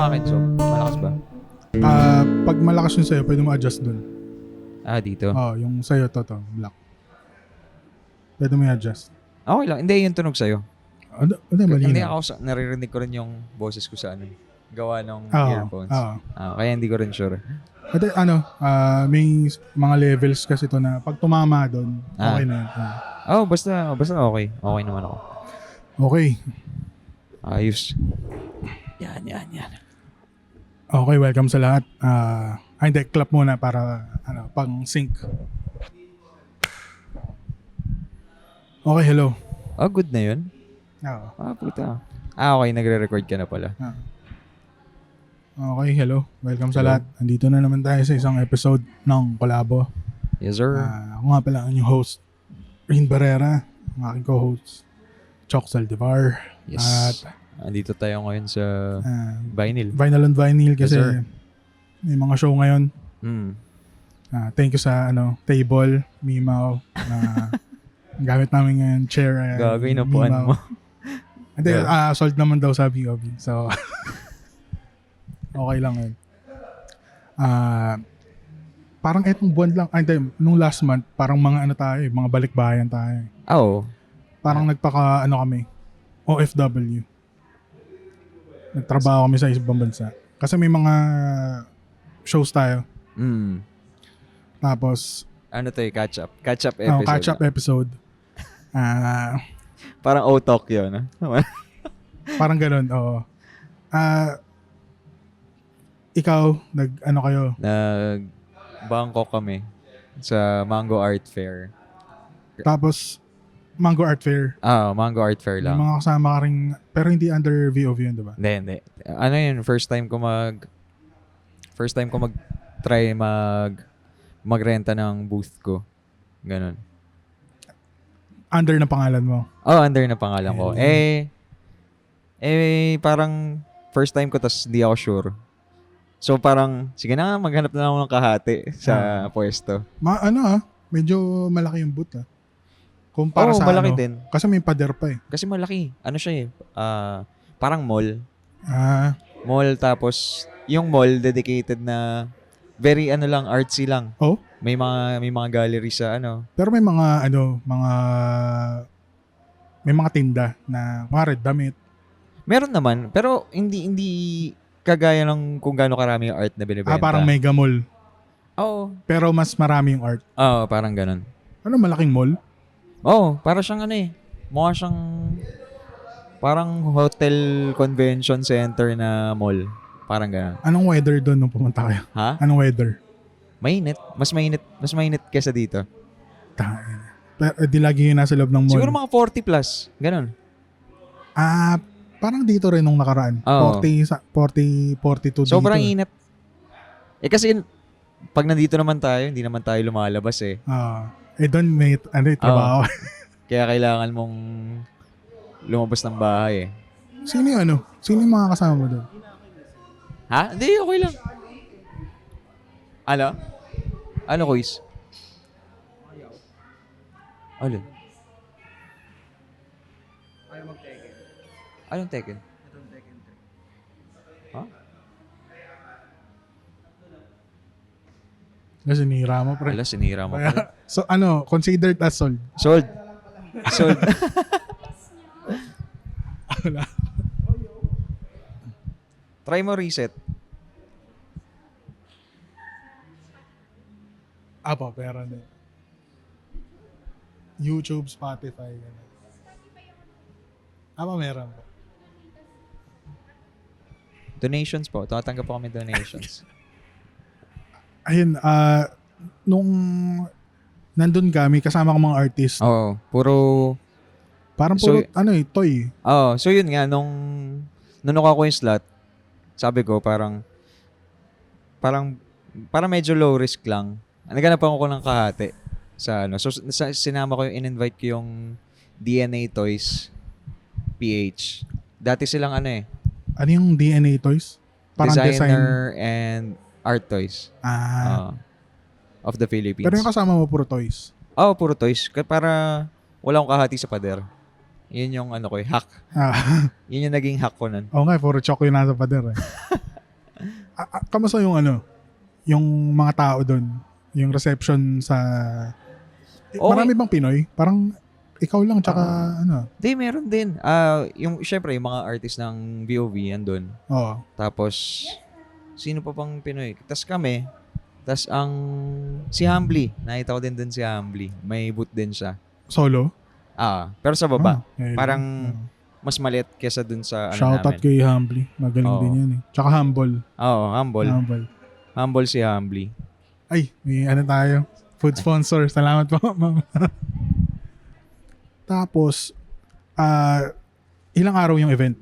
akin, so malakas ba? Pag malakas yung sa'yo, pwede mo adjust dun. Dito. Yung sa'yo to, black. Pwede mo i-adjust. Okay lang. Hindi, yung tunog sa'yo. Hindi, malinaw. Hindi ako, naririnig ko rin yung boses ko sa gawa ng earphones. Kaya hindi ko rin sure. At may mga levels kasi to na pag tumama doon, okay na yun. Basta okay. Okay naman ako. Okay. Ayos. Yan. Okay, welcome sa lahat. Hindi, clap muna para pang sync. Okay, hello. Good na yun? Oo. Puta. Okay, nagre-record ka na pala. Okay, hello. Welcome sa lahat. Andito na naman tayo sa isang episode ng Kolabo. Yes, sir. Ako nga pala ang inyong host, Rin Barrera. Ang aking co-host, Chok Saldivar. Yes. At andito tayo ngayon sa Vinyl. Vinyl on Vinyl kasi Yes, may mga show ngayon. Thank you sa table, Mimaw, na gamit namin ngayon, chair. Gagawin na puan mo. Hindi, sold naman daw sa BOB. So, okay lang yun. Parang etong buwan lang, nung last month, parang mga mga balikbayan tayo. Oo. Parang kami, OFW. Nagtrabaho kami sa ibang bansa. Kasi may mga shows tayo. Tapos, Catch up episode. Catch up episode. Parang O-Talk yun. Parang ganun, oo. Ikaw, kayo? Bangkok kami sa Mango Art Fair. Tapos, Mango Art Fair. Mango Art Fair lang. May mga kasama ka rin, pero hindi under VOV yun, diba? Hindi. Yun, first time ko mag-try magrenta ng booth ko. Ganun. Under na pangalan mo? Under na pangalan ko. Parang first time ko, tas di ako sure. So parang, sige na nga, maghanap na ako ng kahati sa pwesto. Medyo malaki yung booth Kumpara sa malaki din. Kasi may pader pa Kasi malaki. Parang mall. Mall. Tapos, yung mall dedicated na very lang, artsy lang. Oh? May mga gallery sa Pero may mga may mga tinda na mga damit. Meron naman, pero hindi kagaya ng kung gaano karami yung art na binibenta. Parang mega mall. Oo. Pero mas marami yung art. Parang ganun. Malaking mall? Para siyang mukha siyang parang hotel convention center na mall. Parang ganun. Anong weather doon nung pumunta kayo? Ha? Anong weather? Mainit. Mas mainit kesa dito. Pero di lagi yun nasa loob ng mall. Siguro mga 40 plus. Ganun. Parang dito rin nung nakaraan. 42 dito. Sobrang init. Kasi pag nandito naman tayo, hindi naman tayo lumalabas doon may trabaho. Kaya kailangan mong lumabas ng bahay Sino yung mga kasama mo doon? Ha? Hindi, okay lang. Ano, quiz? Alin? Ayaw mag-Tekken. Anong Tekken? Itong Tekken. Ha? Kasi sinira mo, pre. Sinira mo pa. So, considered as sold? Sold. Try mo reset. Pero YouTube, Spotify. Meron po. Donations po. Tatanggap po kami donations. Ayun, nung nandun kami, kasama ko mga artist. Parang puro, toy. So yun nga, nung nakuha ko yung slot, sabi ko parang medyo low risk lang. Naghanap ako ng kahati sa So sinama ko in-invite ko yung DNA Toys PH. Dati silang Ano yung DNA Toys? Parang designer and art toys. Of the Philippines. Pero yung kasama mo puro toys? Puro toys. Para wala akong kahati sa pader. Yun yung hack. Yun yung naging hack ko nun. Puro chok yung nasa pader Kamusta yung yung mga tao doon? Yung reception sa... Okay. Marami bang Pinoy? Parang ikaw lang, tsaka Di, meron din. Syempre, yung mga artist ng VOV, andun. Oo. Tapos, sino pa pang Pinoy? Tas kami, tas si Humbly. Nakita ko din dun si Humbly. May booth din siya. Solo? Pero sa baba. Okay. Parang mas maliit kesa dun sa Shoutout namin. kay Humbly. Magaling Oo. din yan eh. Tsaka Humble. Oo, Humble. Humble. Humble si Humbly. Ay, may tayo. Food sponsor. Salamat po, ma'am. Tapos, ilang araw yung event?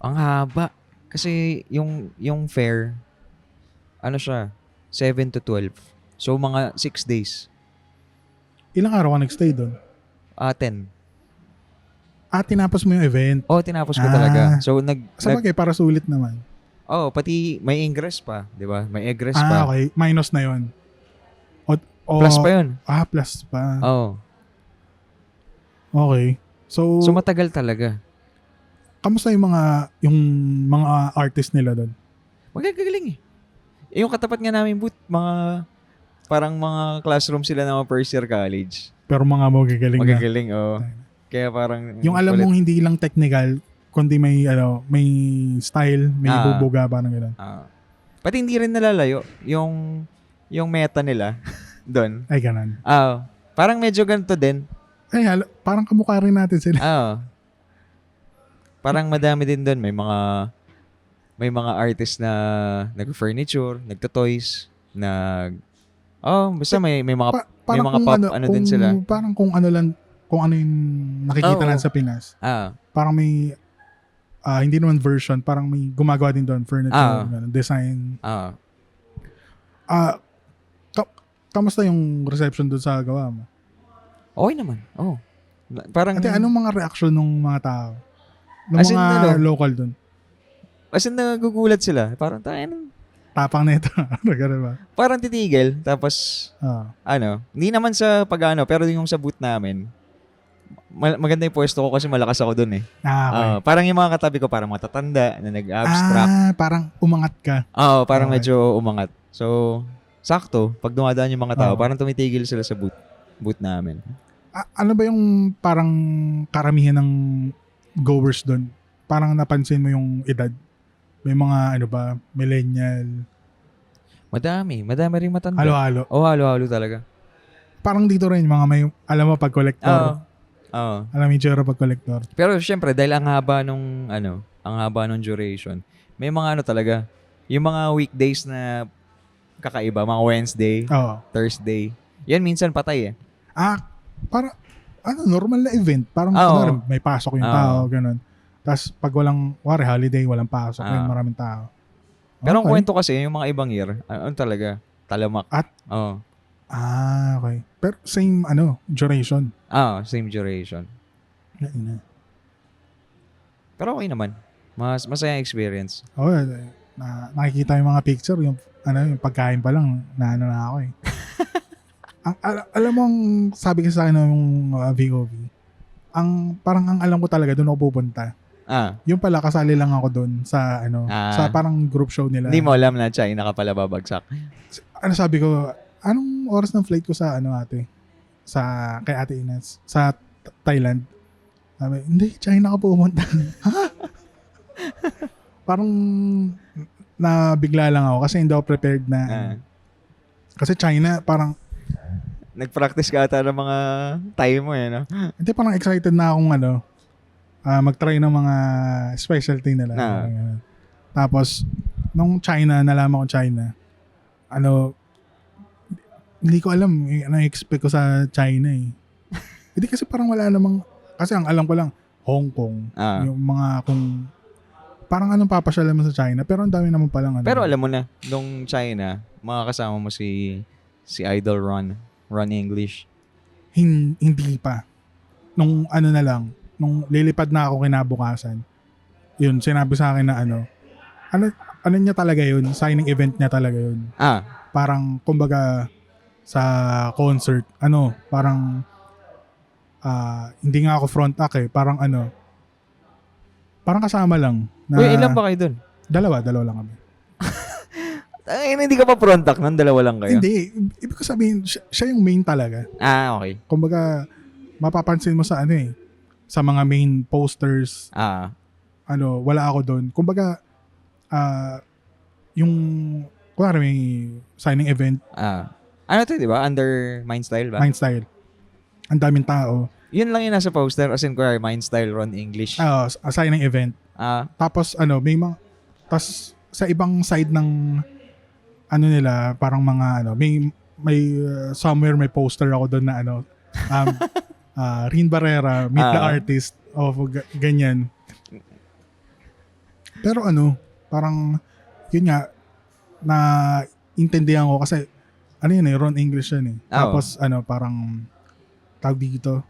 Ang haba. Kasi yung fair, siya, 7 to 12. So, mga 6 days. Ilang araw ka nag-stay doon? 10. Tinapos mo yung event. Tinapos ko talaga. So, Sa bagay, para sulit naman. pati may ingress pa, di ba? May egress pa. Okay. Minus na yon. Plus pa yun. Plus pa. Oo. Okay. So matagal talaga. kamusta yung mga artist nila doon? Magagaling eh. Yung katapat nga namin booth, parang mga classroom sila ng mga first year college. Pero mga magagaling na. Magagaling, oo. Kaya parang... Yung alam mong hindi lang technical, kundi may style, may bubuga, parang gano'n. Pati hindi rin nalalayo yung meta nila doon. Ay, ganun. Parang medyo ganito din. Ay, parang kamukha rin natin sila. Parang madami din doon. May mga artist na nag-furniture, nagto-toys, basta may mga may mga pop din sila. Parang kung ano yung nakikita natin sa Pinas. Parang may hindi naman version, parang may gumagawa din doon furniture, design. Kamusta yung reception doon sa gawa mo? Okay naman. Parang anong mga reaction ng mga tao? Ng As in, mga local doon? As in, nagugulat sila. Parang Tapang na ito. Gano'n ba? parang titigil. Tapos, hindi naman sa pero yung sa booth namin, maganda yung pwesto ko kasi malakas ako dun eh. Okay. Parang yung mga katabi ko, parang matatanda na nag-abstract. Parang umangat ka. Parang Okay. medyo umangat. So, sakto, pag dumadaan yung mga tao, Oo. parang tumitigil sila sa booth namin. Ano ba yung parang karamihan ng goers doon? Parang napansin mo yung edad? May mga millennial? Madami rin matanda. Halo-halo? Halo-halo talaga. Parang dito rin, mga may, alam mo, pag collector. Oo. Alam mo yung tsura pag collector. Pero syempre, dahil ang haba nung duration, may mga talaga, yung mga weekdays na kakaiba, mga Wednesday, Oo. Thursday, yan minsan patay eh. Parang, normal na event. Parang, Oo. may pasok yung Oo. tao, ganun. Tapos, pag holiday, walang pasok, Oo. maraming tao. Pero ang Okay. kwento kasi, yung mga ibang year, talaga, talamak. Oo. Okay. Pero same, duration. Same duration. Ina. Pero okay naman. Masayang experience. Nakikita yung mga picture, yung pagkain pa lang, na ako eh. Alam mo, sabi kasi sa akin ng VOV, parang ang alam ko talaga, doon ako pupunta. Yung pala, kasali lang ako doon sa, sa parang group show nila. Hindi mo alam na China ka pala babagsak. Sabi ko, anong oras ng flight ko sa, ate? Kay Ate Ines? Sa Thailand? Sabi, hindi, China ka pumunta. Ha? Parang, nabigla lang ako kasi hindi ako prepared na, kasi China, parang, Nag-practice ka ata ng mga time mo no? hindi, parang excited na akong mag-try ng mga specialty nila. Parang ganun. Tapos, nung China, nalaman ko China, hindi ko alam, expect ko sa China eh. Hindi kasi parang wala namang, kasi ang alam ko lang, Hong Kong, yung mga parang anong papasyalan mo sa China, pero ang dami naman palang Pero alam mo na, nung China, makakasama mo si Idol Ron English. Hindi pa. Nung na lang, nung lilipad na ako kinabukasan, yun, sinabi sa akin na ano niya talaga yun, signing event niya talaga yun. Parang, kumbaga, sa concert, parang, hindi nga ako front act eh, parang parang kasama lang. Uy, ilan ba kayo dun? Dalawa lang kami. Ay, hindi ka pa frontak nun, dalawa lang kayo. Hindi, ibig ko sabihin, siya yung main talaga. Ah, okay. Kumbaga, mapapansin mo sa ano eh, sa mga main posters, Ah, wala ako doon. Kumbaga, yung, kunwari may signing event, ano to, di ba? Under Mindstyle ba? Mindstyle. Ang daming tao. Yun lang yung nasa poster, as in, kuya, Mindstyle, Ron English. Signing event. Ah, Tapos, may mga, tas sa ibang side ng, nila, parang mga, somewhere may poster ako doon na, Rin Barrera, Meet the Artist, ganyan. Pero parang, yun nga, na intindihan ko kasi, yun Ron English yun eh. Tapos, parang, tawag dito,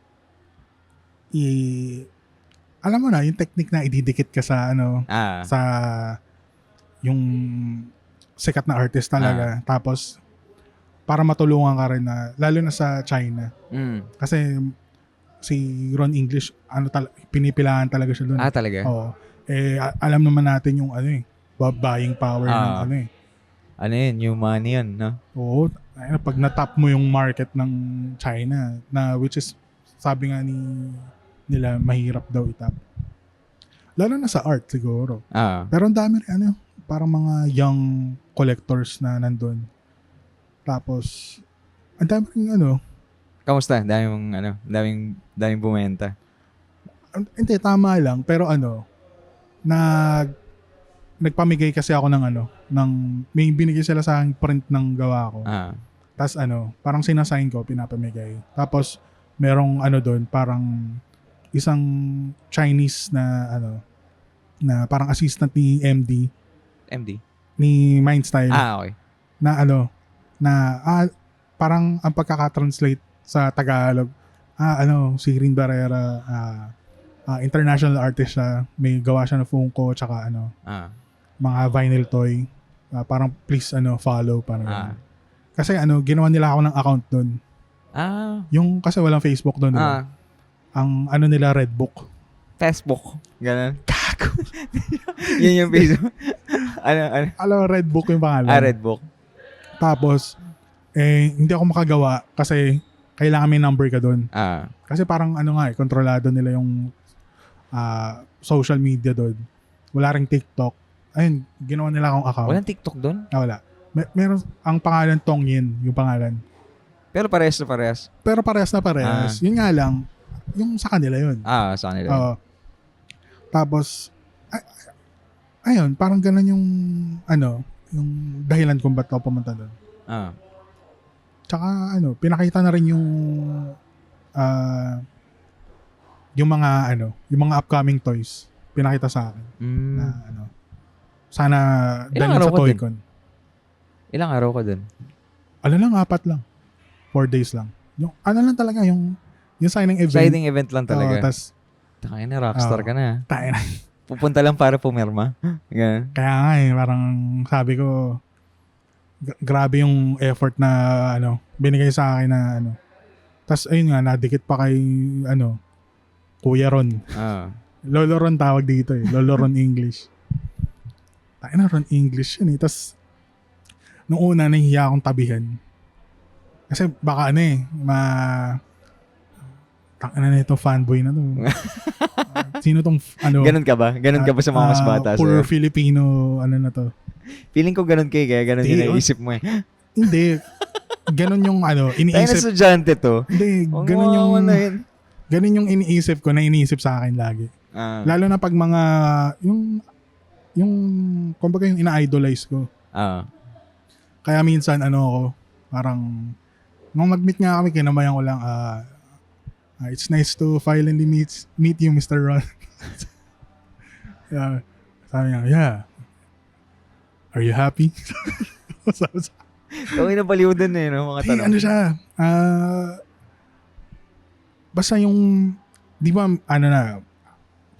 alam mo na, yung technique na ididikit ka sa, sa, yung sikat na artist talaga. Tapos, para matulungan ka rin na, lalo na sa China. Kasi, si Ron English, pinipilahan talaga siya doon. talaga? Oo. Alam naman natin yung, buying power ng Ano yun? New money yun, no? Oo. Pag natap mo yung market ng China, na which is, sabi nga nila, mahirap daw itap. Lalo na sa art, siguro. Pero ang dami rin, parang mga young collectors na nandun. Tapos, ang dami rin, Kamusta? Daming bumenta. hindi, tama lang. Pero nagpamigay kasi ako ng may binigay sila sa akin print ng gawa ko. Tapos parang sinasign ko, pinapamigay. Tapos, merong doon, parang isang Chinese na, na parang assistant ni MD. Ni Mindstyle. Okay. Na parang ang pagkaka-translate sa Tagalog, si Rin Barrera, international artist siya, may gawa siya ng Funko, tsaka mga vinyl toy, parang please follow, parang ganun. Kasi ginawa nila ako ng account doon. Yung kasi walang Facebook doon, diba? Ang nila Redbook. Facebook. Ganun. Gago. Yun yung Facebook. ano? Redbook yung pangalan. Redbook. Tapos, hindi ako makagawa kasi kailangan may number ka doon. Kasi parang kontrolado nila yung social media doon. Wala ring TikTok. Ayun, ginawa nila akong account. Walang TikTok doon? Wala. Meron, ang pangalan Tongyin, yung pangalan. Pero parehas na parehas. Pero parehas na parehas. Yun nga lang, yung sa kanila yun. Sa kanila. Tapos, ayun, parang ganun yung, yung dahilan kung ba't ako pumunta doon. Tsaka, pinakita na rin yung mga upcoming toys. Pinakita sa akin. Na, sana Ilang dalhin araw sa ka Toycon. Ilang araw ka doon? 4 lang. 4 days lang. Yung, lang talaga, yung signing event. Signing event lang talaga. Tas, Taka na, rockstar ka na. tayo na. Pupunta lang para pumirma. Ganun. Kaya nga parang sabi ko, grabe yung effort na, binigay sa akin na, Tas, ayun nga, nadikit pa kay, Kuya Ron. Lolo Ron tawag dito eh. Lolo Ron English. Tayo na, Ron English yun eh. Tas, nung una, nahihiya akong tabihan. Kasi baka tangina na itong fanboy na to. Sino tong, Ganun ka ba? Ganun ka ba sa mga mas bata? Poor Filipino, na to. Feeling ko ganun kaya ganun Hindi, yung naisip mo eh. Hindi. Ganun yung, Tayo na iniisip. estudyante to. Hindi, ganun yung iniisip ko na iniisip sa akin lagi. Lalo na pag mga, kumbaga yung ina-idolize ko. Kaya minsan, ako, parang, nung mag-meet nga kami, kinamayan ko lang, it's nice to finally meet you, Mr. Ron. Sabi niya, yeah. Are you happy? Tawin na baliw din eh, no? Mga tanong. Siya, basta yung, di ba,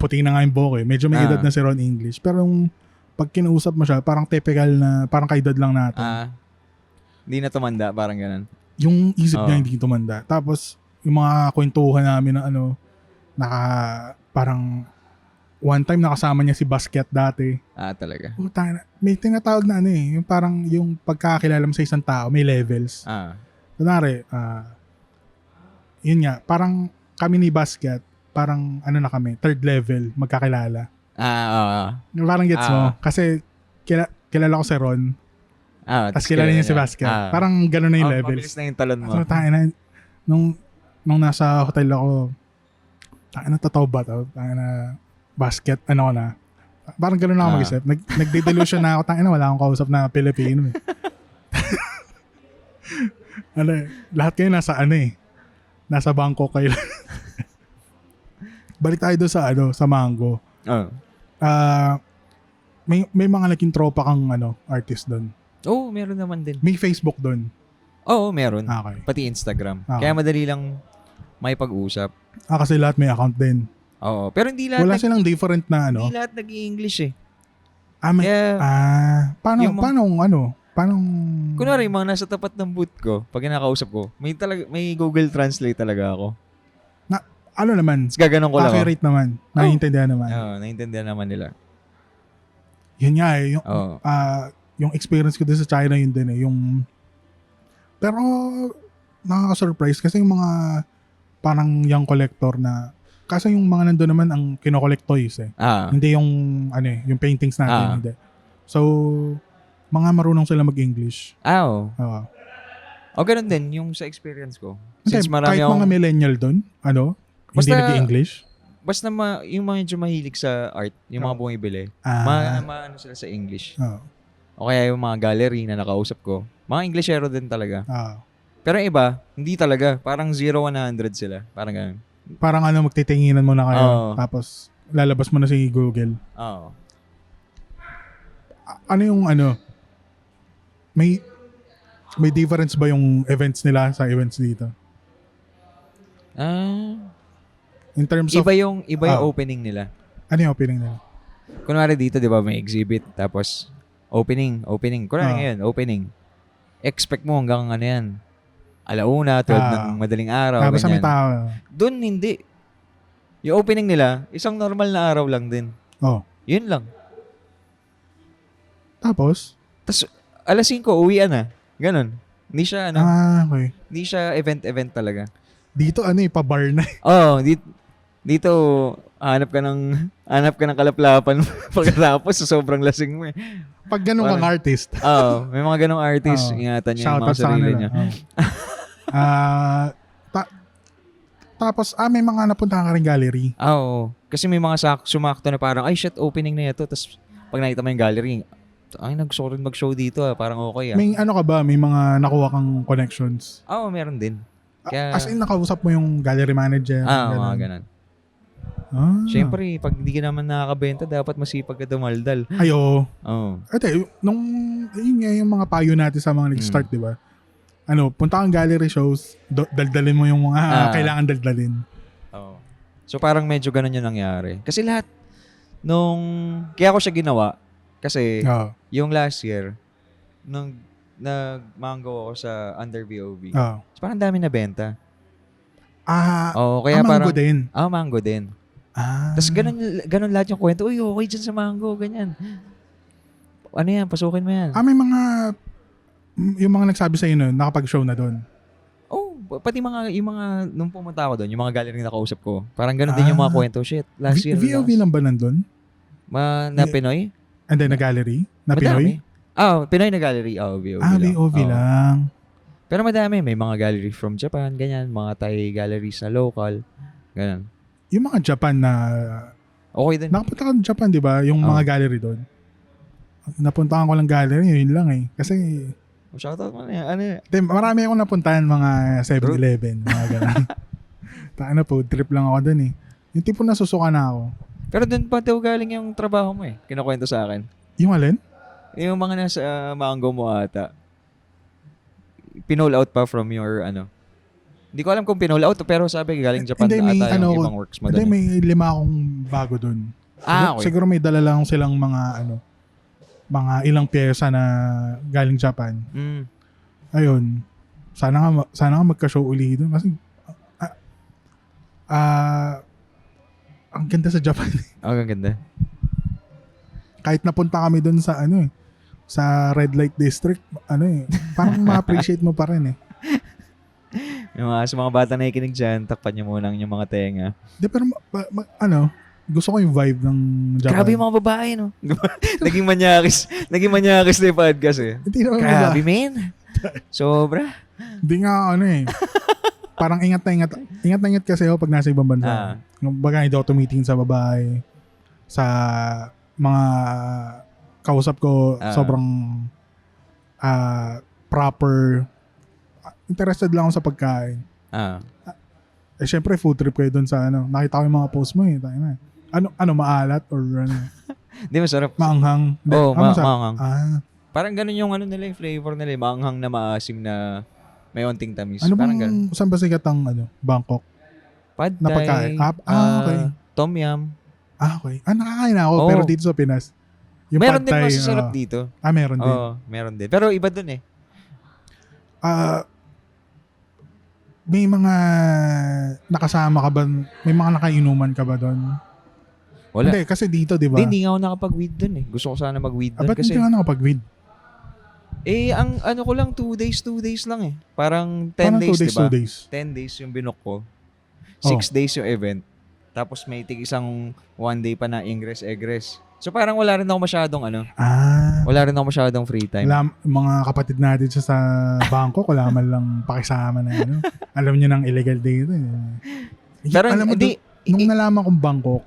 puti na nga yung buhok eh. Medyo may edad na si Ron English. Pero yung, pag kinausap mo siya, parang typical na, parang kaedad lang natin. Hindi na tumanda, parang ganun. Yung isip niya hindi tumanda. Tapos, yung mga kwentuhan namin na parang one time nakasama niya si Basket dati. Talaga. Puta, may tinatawag na ano yung parang yung pagkakakilala mo sa isang tao, may levels. Kunwari, yun nga, parang kami ni Basket, parang ano na kami, third level, magkakilala. Parang gets mo. Kasi kilala ko si Ron, tapos kilala niya si Basket. Parang gano'n na yung levels. Mabilis na yung talon mo. So, nung nasa hotel ako, totoo ba to? Basket, ano ko na. Parang gano'n na ako mag-isip. Nagde-delusion na ako, wala akong kausap na Pilipino. Lahat kayo nasa nasa Bangkok kayo. Balik tayo doon sa Mango. May mga naging tropa kang artist doon. Meron naman din. May Facebook doon. Meron. Okay. Pati Instagram. Okay. Kaya madali lang may pag-usap. Kasi lahat may account din. Pero hindi lahat wala silang different na Hindi lahat nag-i-English eh. Paano Kunwari, yung mga nasa tapat ng booth ko, pag kinakausap ko, may Google Translate talaga ako. ano naman? Tapos gaganon ko lang. Accurate naman. Naiintindihan naman. Naiintindihan naman nila. Yun nga eh. Yung experience ko din sa China yun din eh. Pero nakaka-surprise kasi yung mga parang young collector na kasi yung mga nandun naman ang kinokollect toys eh. Hindi yung yung paintings natin. Hindi. So, mga marunong sila mag-English. Ganun din yung sa experience ko. Since kahit mga millennial dun, hindi nag-English. Basta yung mga medyo mahilig sa art, yung mga bumibili, maano sila sa English. O kaya yung mga gallery na nakausap ko, mga Englishero din talaga. Pero yung iba, hindi talaga. Parang 0-100 sila. Parang ganun. Parang magtitinginan mo na kayo. Tapos, lalabas mo na si Google. Ano yung may difference ba yung events nila sa events dito? In terms of... Iba yung opening nila. Ano yung opening nila? Kunwari dito, di ba, may exhibit. Tapos, opening. Kunwari ngayon, opening. Expect mo hanggang yan. 12 ng madaling araw. Tapos may tao. Doon, hindi. Yung opening nila, isang normal na araw lang din. Yun lang. Tapos, 5:00, uwian na. Ganon. Hindi siya, okay. Hindi siya event talaga. Dito, pa-bar na. Dito, hanap ka ng kalaplapan pagkatapos sa sobrang lasing mo eh. Pag ganun kang artist. May mga ganong artist. Ingatan niya yung mga sarili niya. Tapos, may mga napunta ka rin gallery. Kasi may mga sumakto na parang, ay shit, opening na ito. Tapos, pag nakita mo yung gallery, nagsuko rin mag-show dito parang okay May ka ba? May mga nakuha kang connections? Meron din. Kaya, as in, nakausap mo yung gallery manager? Mga ganun. Siyempre, pag hindi ka naman nakakabenta, dapat masipag ka dumaldal. Yung mga payo natin sa mga nag-start, di ba? Punta kang gallery shows, daldalin mo yung mga kailangan daldalin. So, parang medyo ganun yung nangyari. Kasi lahat, kaya ko siya ginawa, kasi yung last year, nung nag-mango ako sa Under VOV, so parang dami na benta. Kaya mango parang, din? Mango din. Tapos ganun lahat yung kwento. Uy, okay dyan sa mango, ganyan. Ano yan, pasukin mo yan. May mga, yung mga nagsabi sa'yo nun, nakapag-show na doon. Pati yung mga, nung pumunta ako doon, yung mga gallery na nakausap ko, parang ganun din yung mga kwento. Shit, last year. VOV lang ba nandun? Na Pinoy? And then na gallery? Na Pinoy? Pinoy na gallery. VOV lang. VOV lang. Pero madami. May mga gallery from Japan, ganyan. Mga Thai galleries na local. Ganyan. Yung mga Japan na... Okay din. Nakapunta ka ng Japan, di ba? Yung mga gallery doon. Napuntahan ko lang gallery, yun lang eh. Kasi... Shoutout mo na yan. Marami akong napuntahan, mga 7-Eleven, mga gano'n. Food trip lang ako doon eh. Yung tipo nasusuka na ako. Pero doon pa daw galing yung trabaho mo eh. Kinukwento sa akin. Yung alin? Yung mga nasa mango mo ata. Pinol out pa from your Hindi ko alam kung pinol out pero sabi galing Japan na ata yung ibang works mo doon. May 5 akong bago doon. Okay. Siguro may dala lang silang mga mga ilang pyesa na galing Japan. Ayun. Sana nga magka-show uli doon kasi ang ganda sa Japan. Oh, ang ganda. Kahit napunta kami dun sa ano eh, sa red light district, ano eh, parang ma-appreciate mo pa rin eh. Sa mga bata na ikinig dyan, takpan nyo muna ang inyong mga tenga. Di, pero gusto ko yung vibe ng Japan. Grabe yung mga babae, no? naging manyakis na yung podcast eh. Hindi naman Grabe, ba? man. Sobra. Hindi nga ano eh. Parang ingat na ingat kasi ako pag nasa ibang bansa. Baga hindi ako tumitingin sa babae. Sa mga kausap ko, sobrang proper. Interested lang ako sa pagkain. Eh syempre food trip kayo dun sa ano. Nakita ko yung mga post mo eh. Ano maalat or ano? Hindi, masarap. Maanghang. Oo, maanghang. Parang ganun yung ano nila, yung flavor nila. Maanghang na maasim na may onting tamis. ano Parang bang, ganun. saan ba sikat ang Bangkok? Pad Na pagkain? Okay. Tom yum. Okay. Nakakain na ako, Oo. pero dito sa Pinas. Yung Meron pad din thai, masasarap dito. meron din. Oo, meron din. Pero iba dun eh. May mga nakasama ka ba? May mga nakainuman ka ba doon? Wala. Hindi, kasi dito, di ba? Hindi nga ako nakapag-weed dun eh. Gusto ko sana mag-weed dun. Ba't Kasi, hindi ka nakapag-weed? ang ano ko lang, 2 days lang eh. Parang 10 Paano days, 2 days, diba? 2 days? 10 days yung binok ko. 6 days yung event. Tapos may isang 1 day pa na ingress-egress. So parang wala rin ako masyadong wala rin ako masyadong free time. Mga kapatid natin sa Bangkok, wala man lang pakisama na ano. Alam niyo ng illegal dito. Pero alam mo, nung nalaman kong Bangkok,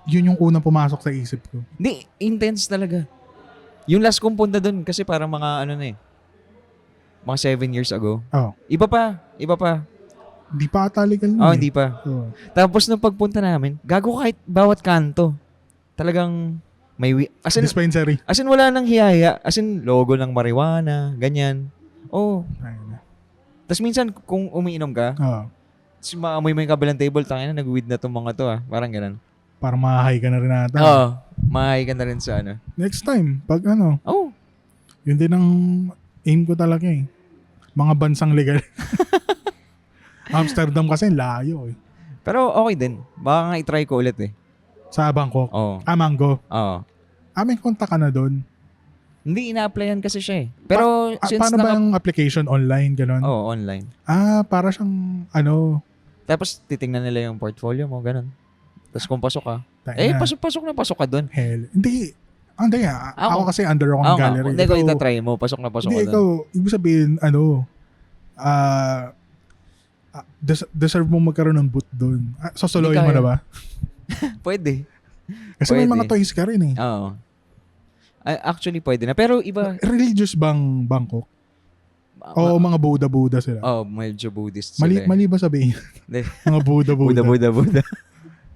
yun yung unang pumasok sa isip ko. Hindi, intense talaga. Yung last kong punta dun, kasi parang mga mga 7 years ago. Iba pa. Hindi pa ata legal Hindi pa. Tapos nung pagpunta namin, gago kahit bawat kanto. Talagang may dispensary. As in wala nang hiyaya. As in logo ng marijuana, ganyan. Tapos minsan kung umiinom ka, maamoy mo yung kabilang table, tangina nag-weed na tong mga to Parang ganun. Para mahay ka na rin ata. Mahay ka na rin sa Next time, pag yun din ang aim ko talaga eh. Mga bansang legal. Amsterdam kasi layo eh. Pero okay din. Baka nga i-try ko ulit eh. Sa Bangkok? Mango? May kontak ka na doon? Hindi, ina-applyan kasi siya eh. Pero since paano ba yung application? Online? Ganon? online. Para siyang Tapos titingnan nila yung portfolio mo, ganon. Tapos kung pasok ka, pasok ka doon. Hell. Hindi. Ako kasi under ako ng gallery. Hindi ko itatry mo, pasok ka doon. Hindi, ikaw, ibig sabihin, deserve mo magkaroon ng boot doon. Sosoloyin mo na ba? Pwede. Kasi may mga toys ka rin eh. Oo. Actually, pwede na. Pero iba. Religious bang Bangkok? O mga Buddha sila? Medyo Buddhist sila. Mali ba sabihin? mga Buddha. Buddha.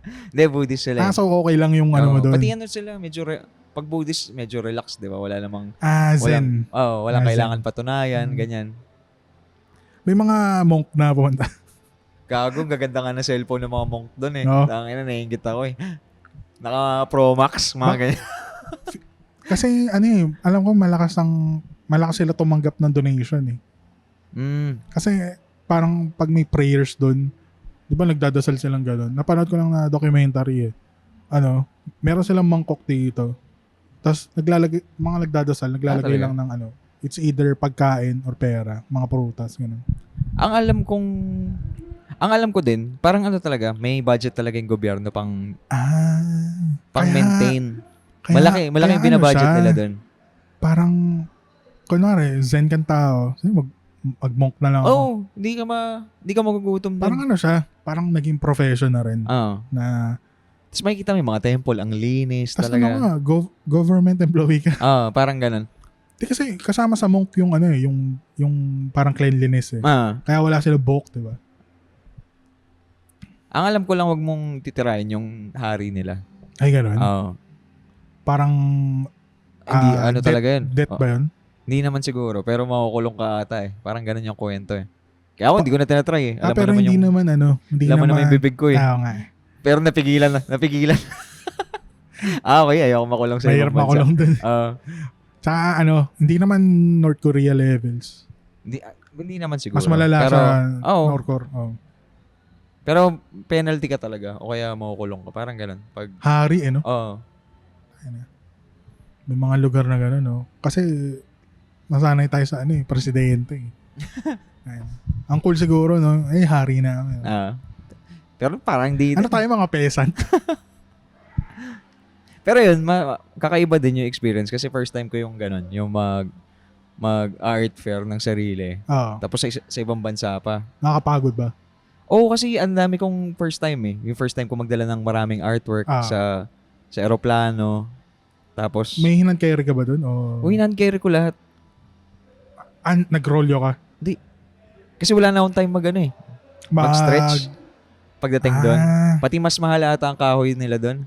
Hindi, Buddhist sila. So okay lang yung mo doon. Pati sila, medyo pag Buddhist, medyo relax, di ba? Wala namang... Zen. Walang kailangan patunayan, ganyan. May mga monk na pumunta. Gago, gaganda nga na cellphone ng mga monk doon eh. Tangina, naiingit ako eh. Naka Pro Max, mga ganyan. Kasi alam ko malakas sila tumanggap ng donation eh. Kasi parang pag may prayers doon, di ba nagdadasal silang gano'n? Napanood ko lang na documentary eh. Meron silang mangkok dito. Tapos mga nagdadasal, lang ng it's either pagkain or pera, mga prutas, gano'n. Ang alam ko din, parang talaga, may budget talaga yung gobyerno pang maintain. Malaki yung binabudget nila doon. Parang, kunwari, zen kang tao, mag-monk na lang ako. Hindi ka magugutom doon. Parang siya, parang naging profession na rin. Na, tapos makikita mo yung mga temple, ang linis talaga. Government employee ka. Parang ganun. Kasi kasama sa monk yung yung parang cleanliness eh. Kaya wala sila book, di ba? Ang alam ko lang, wag mong titirahin yung hari nila. Ay, gano'n? Parang hindi, talaga yun. Death ba yun? Hindi naman siguro, pero makukulong ka ata eh. Parang ganun yung kwento eh. Kaya ako, hindi ko na tinatry eh. Alam pero hindi naman yung bibig ko eh. Nga eh. Pero napigilan. Okay, ayoko makulong sa ibang bansa. Mahirap makulong dun. Tsaka hindi naman North Korea levels. Hindi naman siguro. Mas malala sa North Korea. Pero penalty ka talaga o kaya makukulong ka. Parang ganun. Pag, Hari, no? oo. May mga lugar na gano'n, no? Kasi, nasanay tayo sa presidente. Ayun. Ang cool siguro, no? Hari na. Pero parang di... Ano tayo, mga peasant? Pero yun, kakaiba din yung experience kasi first time ko yung ganun, yung mag-art fair ng sarili. Oo. Tapos sa ibang bansa pa. Nakakapagod ba? Oo, kasi ang dami kong first time eh. Yung first time ko magdala ng maraming artwork sa aeroplano. Tapos... May hand carry ka ba dun? hand carry ko lahat. Nag-rolyo ka? Hindi. Kasi wala na akong time mag-stretch. Pagdating doon. Pati mas mahal ata ang kahoy nila doon.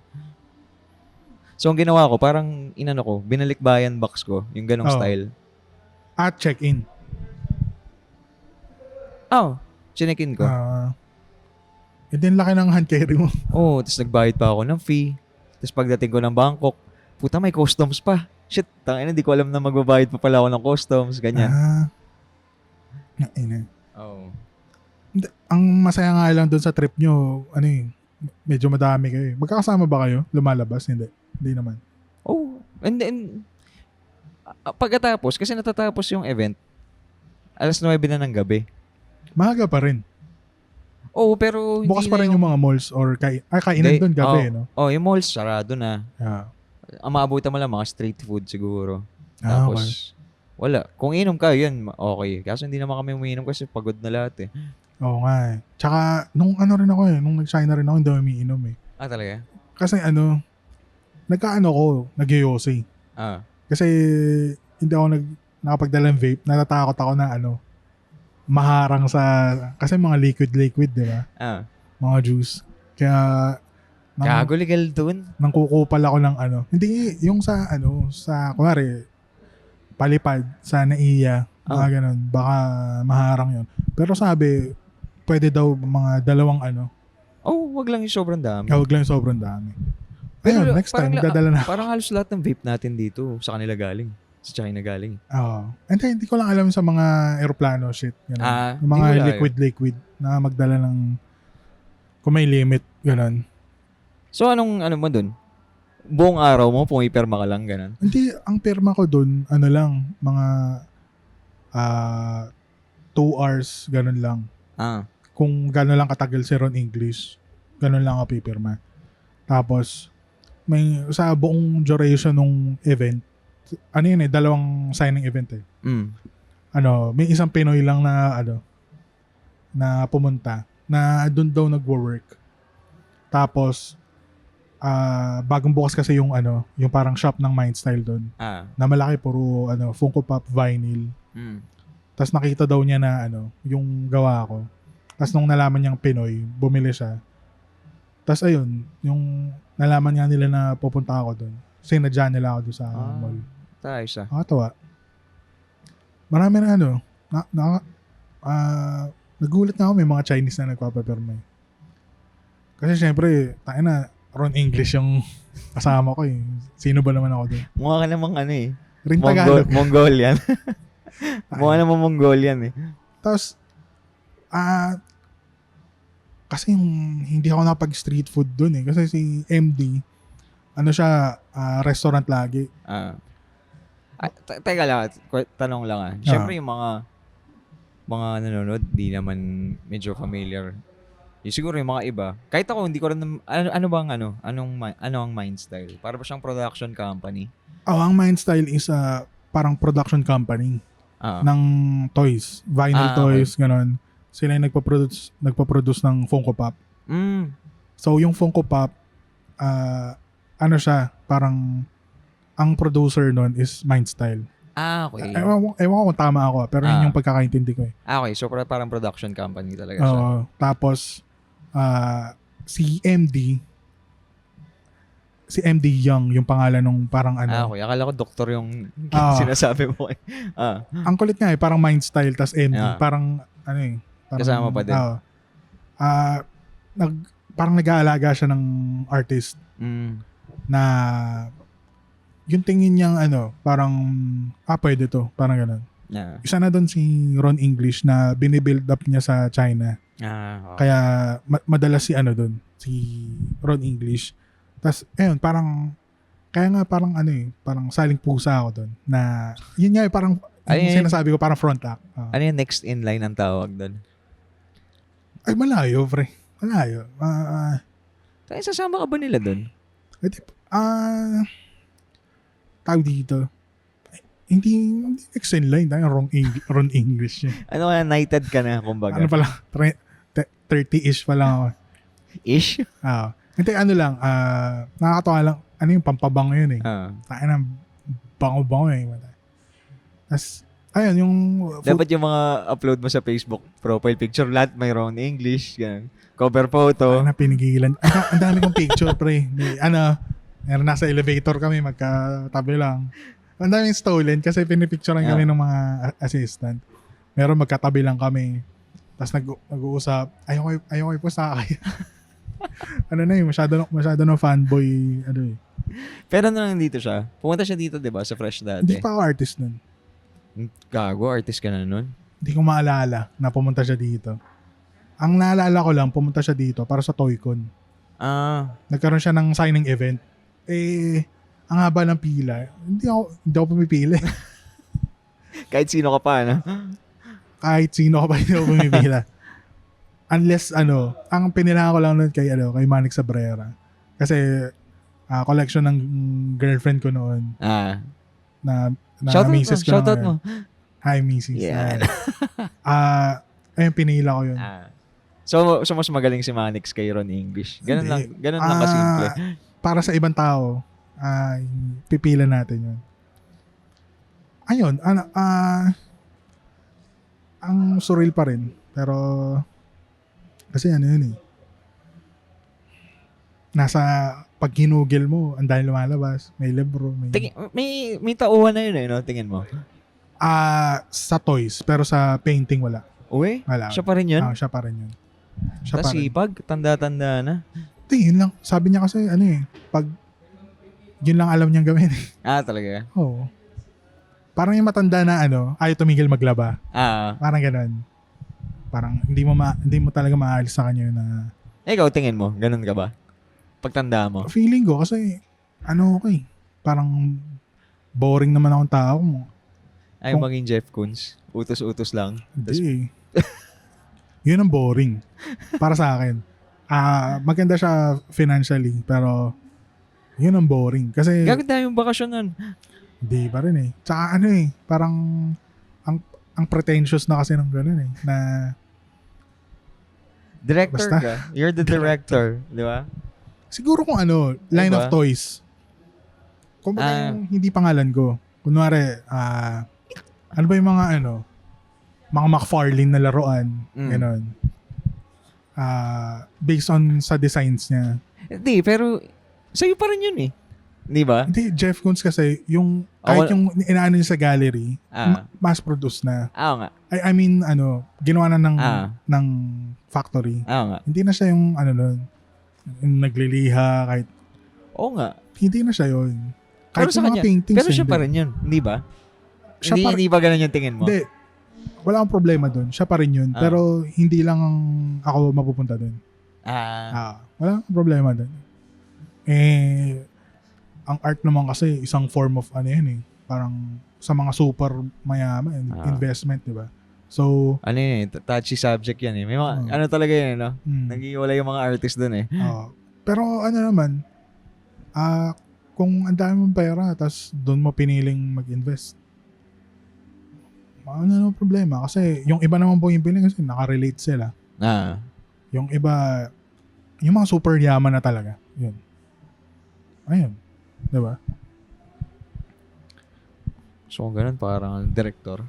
So, ang ginawa ko, parang binalikbayan box ko, yung ganong style. At check-in? Chinekin ko. Din laki ng hand carry mo. Tapos nagbayad pa ako ng fee. Tapos pagdating ko ng Bangkok, puta may customs pa. Shit, tangina, hindi ko alam na magbabayad pa pala ako ng customs, ganyan. Ang masaya nga lang doon sa trip nyo, medyo madami kayo. Magkakasama ba kayo? Lumalabas? Hindi naman. And then, pagkatapos, kasi natatapos yung event, 9:00 na ng gabi. Maaga pa rin. Pero bukas pa rin yung mga malls or kainan doon gabi, no? Yung malls sarado na. Ang maabutan mo lang mga street food siguro. Tapos, wala. Kung inom ka, yun, okay. Kaso hindi naman kami umiinom kasi pagod na lahat eh. Oo nga eh. Tsaka, nung nung nag-China rin ako, hindi ako umiinom eh. Talaga? Kasi nag-yosi. Kasi, hindi ako nakapagdala ng vape. Natatakot ako na maharang kasi mga liquid, di ba? Mga juice. Kaya, gago legal dun? Nang kukupal ako ng Hindi, yung kunwari, palipad sa NAIA, mga ganun. Baka maharang yun. Pero sabi, pwede daw mga 2 wag lang yung sobrang dami. Wag lang yung sobrang dami. Ayun, next time, magdadala na. Parang halos lahat ng vape natin dito sa kanila galing. Sa China galing. And hindi ko lang alam sa mga aeroplano shit. Yung mga liquid na magdala ng kung may limit, ganun. So, anong mo dun? Buong araw mo, pumipirma ka lang, ganun? Hindi, ang pirma ko dun, mga 2 hours, ganun lang. Kung gano'n lang katagal si Ron English, gano'n lang ako pipirma. Tapos, sa buong duration ng event, 2 signing event eh. May isang Pinoy lang na pumunta, na doon daw nagwo-work. Tapos, bagong bukas kasi yung parang shop ng Mindstyle doon. Na malaki, puro Funko Pop vinyl. Tapos nakita daw niya na yung gawa ko. Tapos nung nalaman niyang Pinoy, bumili siya. Tapos ayun, yung nalaman nga nila na pupunta ako doon. Sinadya nila ako doon sa mall. Ayos ah. Nakatawa. Marami na nagulat na ako, may mga Chinese na nagpapapirma. Kasi syempre, tayo na, Ron English yung kasama ko eh. Sino ba naman ako doon? Mukha ka namang Rin Tagalog. Mongolian. Mukha namang Mongolian eh. Tapos, kasi hindi ako nakapag-street food doon eh. Kasi si MD, siya, restaurant lagi. Teka lang, tanong lang Siyempre yung mga nanonood, di naman medyo familiar. Siguro yung mga iba. Kahit ako, hindi ko rin, anong Mindstyle? Para ba siyang production company? Ang Mindstyle is parang production company ng toys. Vinyl toys, gano'n. Sila yung nagpo-produce ng Funko Pop. So, yung Funko Pop, siya, parang, ang producer nun is Mindstyle. Okay. Ewan ko kung tama ako, pero yun yung pagkakaintindi ko eh. Okay, so parang production company talaga siya. Tapos, si MD Young, yung pangalan nung parang Okay, akala ko doktor yung sinasabi mo eh. Ang kulit nga eh, parang Mindstyle, tas MD, parang parang, kasama pa din. Parang nag-aalaga siya ng artist na yung tingin niyang parang pwede to, parang ganun. Isa na doon si Ron English na binibuild up niya sa China. Okay. Kaya madalas si ano doon, si Ron English. Tas ayun, parang kaya nga parang ano parang saling pusa ako doon na yun nga parang yung sinasabi ko parang front act. Ano yung next in line ang tawag doon? Ay malayo, pre. Malayo. Kaya sasama ka ba nila doon? Tawag dito. Hindi next in line, Ron English. Ano ka, knighted ka na, kumbaga? Ano pala, 30-ish pa lang ako. Ish? Hindi, ano lang, nakakatawa lang, ano yung pampabango yun eh. Tayo na, bango-bango eh. Tapos, ayun, yung... Dapat yung mga upload mo sa Facebook profile picture, lahat mayroong English, ganun. Cover photo. Ano, pinigilan. Ang dami kong picture, pre. Meron nasa elevator kami, magkatabi lang. Ang daming stolen kasi pinipicturean kami ng mga assistant. Meron magkatabi lang kami. Tapos nag-uusap, ayaw ko sa akin. Ano na masyado na fanboy, ano eh. Pero nandito siya, pumunta siya dito, di ba, sa Fresh dati? Hindi pa ako artist nun. Gago, artist ka na nun? Hindi ko maalala na pumunta siya dito. Ang naalala ko lang, pumunta siya dito para sa Toycon. Nagkaroon siya ng signing event. Ang haba ng pila. Hindi ako pumipili. Kahit sino ka pa, no? Kahit sino ka pa, hindi ako pumipila. Unless, ang pinilangan ko lang nun kay Manix Sabrera. Kasi, collection ng girlfriend ko noon. Na misis ko shoutout mo. Hi, misis. Yeah. Ayun, pinila ko yun. So mas magaling si Manix kay Ron English. Ganun lang kasimple. Para sa ibang tao, pipila natin yun. Ayun, ang surreal pa rin. Pero, kasi yun eh. Nasa, pag ginugel mo, ang dahil lumalabas. May libro. May tauhan na yun eh, no? Tingin mo. Sa toys, pero sa painting wala. Uwe? Wala. Siya pa rin yun? Siya pa rin yun. Sipag, tanda-tanda na. Yun lang. Sabi niya kasi, pag yun lang alam niyang gawin. Talaga? Oo. Parang yung matanda na ayaw tumigil maglaba. Parang ganun. Parang hindi mo talaga maalis sa kanya na... Ikaw, tingin mo, ganun ka ba? Pagtanda mo? Feeling ko kasi, okay. Parang boring naman akong tao mo. Ay, maging Jeff Koons. Utos-utos lang. Hindi. Yun ang boring. Para sa akin. Maganda siya financially, pero yun ang boring. Kasi... Gaganda yung bakasyon nun. Hindi pa rin eh. Tsaka parang ang pretentious na kasi ng gano'n eh. Na... Director ka. You're the director. Di ba? Siguro kung line of toys. Kung yung hindi pangalan ko. Kunwari, ano ba yung mga mga McFarlane na laruan. Ganon. Based on sa designs niya. Hindi, pero sa'yo pa rin yun eh. Di ba? Hindi, Jeff Koons kasi yung kahit yung inaano niya sa gallery, mass-produce na. Nga. I mean, ginawa na ng factory. Nga. Hindi na siya yung yung nagliliha kahit. Oo nga. Hindi na siya yun. Kahit pero sa mga kanya, paintings. Pero siya pa rin yun. Hindi ba? Hindi ba ganun yung tingin mo? Hindi. Wala akong problema dun. Siya pa rin yun. Pero hindi lang ako mapupunta dun. Wala akong problema dun. Ang art naman kasi isang form of yan eh. Parang sa mga super mayaman, investment, di ba? So, touchy subject yan eh. May mga, talaga yan, no? Nag-iwala yung mga artist dun eh. Pero naman, kung ang dami mong pera, tapos doon mo piniling mag-invest, ano problema? Kasi yung iba naman po yung piling kasi nakarelate sila. Yung iba, yung mga super yaman na talaga. Yun. Ayun. Diba? So kung ganun, parang director.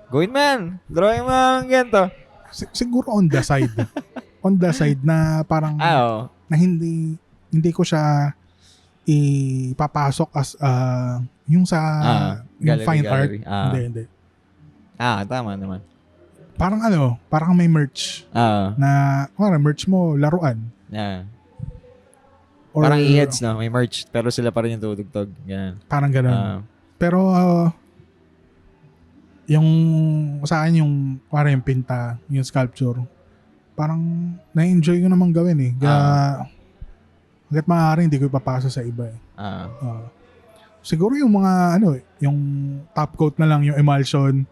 Gawin man! Drawing mo ang ganito. Siguro on the side. On the side na parang na hindi ko siya ipapasok as yung sa yung fine gallery. Art. Hindi. Tama naman. Parang parang may merch. Na merch mo, laruan. Or, parang e-heads na, may merch, pero sila pa rin yung tutugtog. Ganun. Parang gano'n. Pero, yung, sa akin yung, parang yung pinta, yung sculpture, parang na-enjoy ko naman gawin eh. Kaya, hanggat maaari, hindi ko ipapasa sa iba eh. Siguro yung mga, yung top coat na lang, yung emulsion.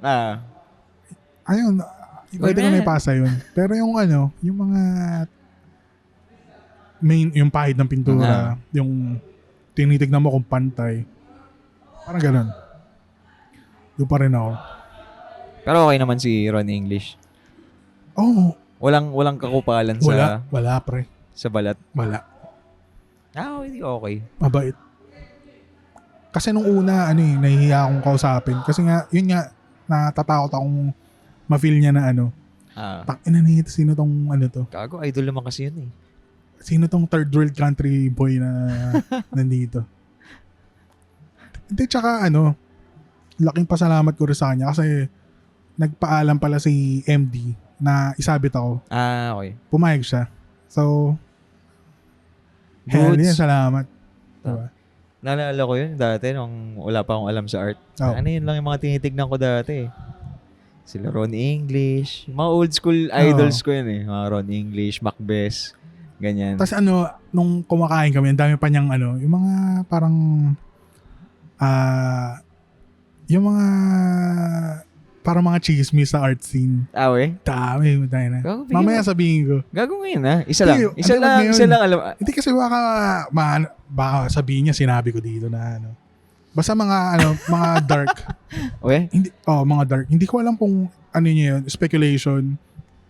Ayun, pwede ko na ipasa yun. Pero yung yung mga main, yung pahid ng pintura, yung tinitignan mo kung pantay. Parang ganun. Doon pa rin ako. Pero okay naman si Ron English. Oh. Walang kakupalan sa... Wala pre. Sa balat? Wala. Hindi okay. Mabait. Kasi nung una, nahihiya akong kausapin. Kasi nga, yun nga, natatakot akong ma-feel niya na takina nito, sino tong to? Gago, idol naman kasi yun eh. Sino tong third world country boy na nandito? Hindi, tsaka laking pasalamat ko rin sa kanya kasi nagpaalam pala si MD na isabit ako. Okay. Pumayag siya. So, hell yeah, salamat. Diba? Naalala ko yun dati nung wala pa akong alam sa art. Yun lang yung mga tinitignan ko dati eh. Sila Ron English. Mga old school idols ko yun eh. Mga Ron English, Macbeth, ganyan. Tapos nung kumakain kami, ang dami pa niyang yung mga parang yung mga parang mga chismis sa art scene. Dami na. Mamaya sabihin ko. Gago ngayon Isa lang alam. Hindi kasi baka sabihin niya sinabi ko dito na Basta mga mga dark. Hindi mga dark. Hindi ko alam kung niya yun, speculation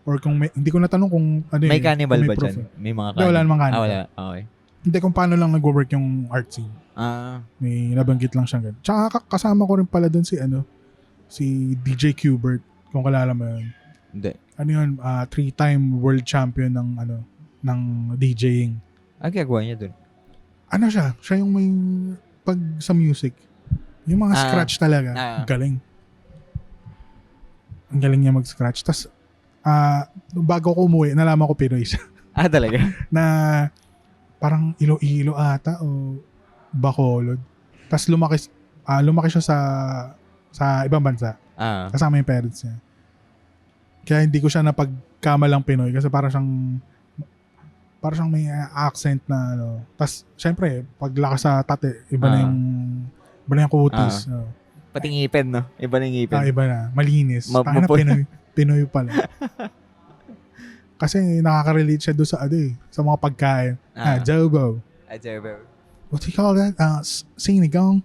or kung hindi ko natanong kung may cannibal ba diyan? May mga cannibal. Wala namang cannibal. Wala. Okay. Hindi kung paano lang nagwo-work yung art scene. May nabanggit lang siyang ganun. Tsaka kasama ko rin pala doon si DJ Qbert, kung kalala mo yun. Hindi. Yun, 3-time world champion ng DJing. Gagawa niya dun? Siya yung may pag sa music. Yung mga scratch talaga. Galing. Ang galing niya mag-scratch. Tapos, bago ko umuwi, nalaman ko Pinoy siya. Talaga? Na parang Iloilo ata o Bacolod. Tapos lumaki siya sa ibang bansa. Kasama yung parents niya. Kaya hindi ko siya napagkamalang Pinoy kasi parang siyang may accent na Tapos, syempre, paglakas sa tate, iba na yung kutis. Pati ngipin, no? Iba na yung ngipin. Iba na. Malinis. Pinoy pala. Kasi nakaka-relate siya doon sa mga pagkain. Adobo. What do you call that? Sinigang.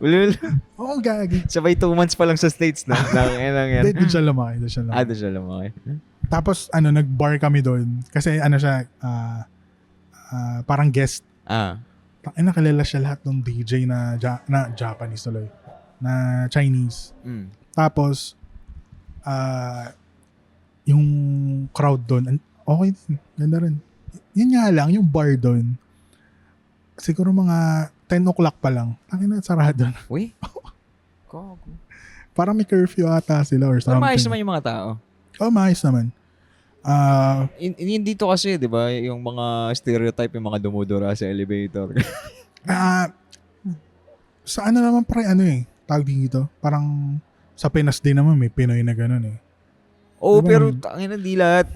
Ulul. Oo, gagi. Sabay 2 months pa lang sa States, no? Hindi, doon siya lumaki. Doon siya lumaki. Tapos, nag-bar kami doon. Kasi, siya, parang guest. Nakilala siya lahat ng DJ na Japanese tuloy. Na Chinese. Tapos, yung crowd doon, okay din. Ganda rin. Yun nga lang, yung bar doon, siguro mga 10 o'clock pa lang. Tangina, sarado na. Uy? Gago. Parang may curfew ata sila or something. Maayos naman yung mga tao. Maayos naman. Dito kasi, di ba, yung mga stereotype, yung mga dumudura sa elevator. Sa naman pre, tawag dito. Parang sa Pinas din naman, may Pinoy na gano'n eh. Pero tangina, di lahat.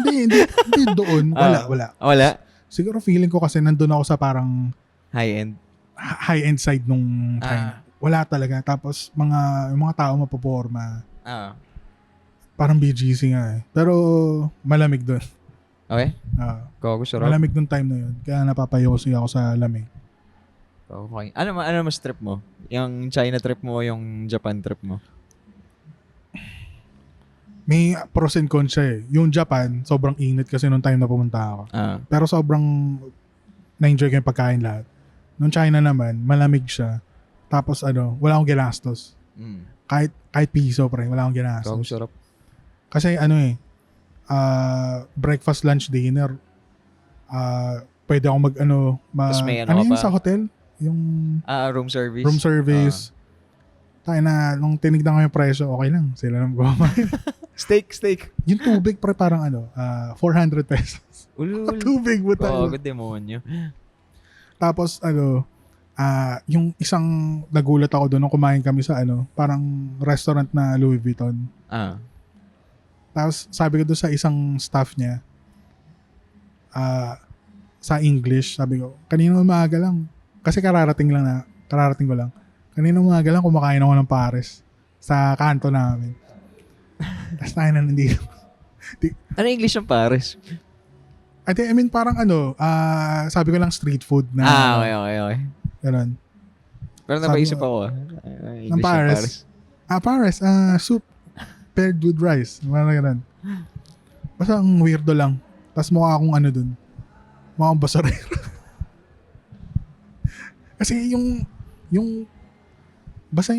hindi doon. Wala? Siguro feeling ko kasi nandun ako sa parang high-end side nung time. Wala talaga. Tapos yung mga tao mapoporma. Parang BGC nga eh. Pero malamig doon. Okay? Sarap. Malamig nung time na yun. Kaya napapayosi ako sa lamig. Okay. Ano mas trip mo? Yung China trip mo o yung Japan trip mo? May pros and cons siya eh. Yung Japan, sobrang init kasi nung time na pumunta ako. Pero sobrang na-enjoy ko yung pagkain lahat. Nung China naman, malamig siya. Tapos wala akong ginastos. Kahit piso pre, wala akong ginastos. Sarap. Kasi breakfast, lunch, dinner, pwede akong Tapos may yun sa hotel? Yung room service. Room service. Tayo na, nung tinignan ko yung presyo, okay lang. Sila nang gumawa. Steak. Yung tubig pre parang 400 pesos. Ulul. Tubig mo tayo. Good demonyo. Tapos yung isang nagulat ako doon nung kumain kami sa parang restaurant na Louis Vuitton. Tapos sabi ko doon sa isang staff niya, sa English, sabi ko, kanina umaga lang, kasi kararating ko lang. Kanina umaga lang kumakain ako ng pares sa kanto namin. Tapos tayo na nandito. Ano English ng pares? I mean, parang sabi ko lang street food na. Okay. Ganun. Pero napaisip ako, English ng pares. pares. Pares, soup paired with rice. Parang ganun. Basta ang weirdo lang. Tapos mukha akong dun. Mukha akong basurero. Kasi basta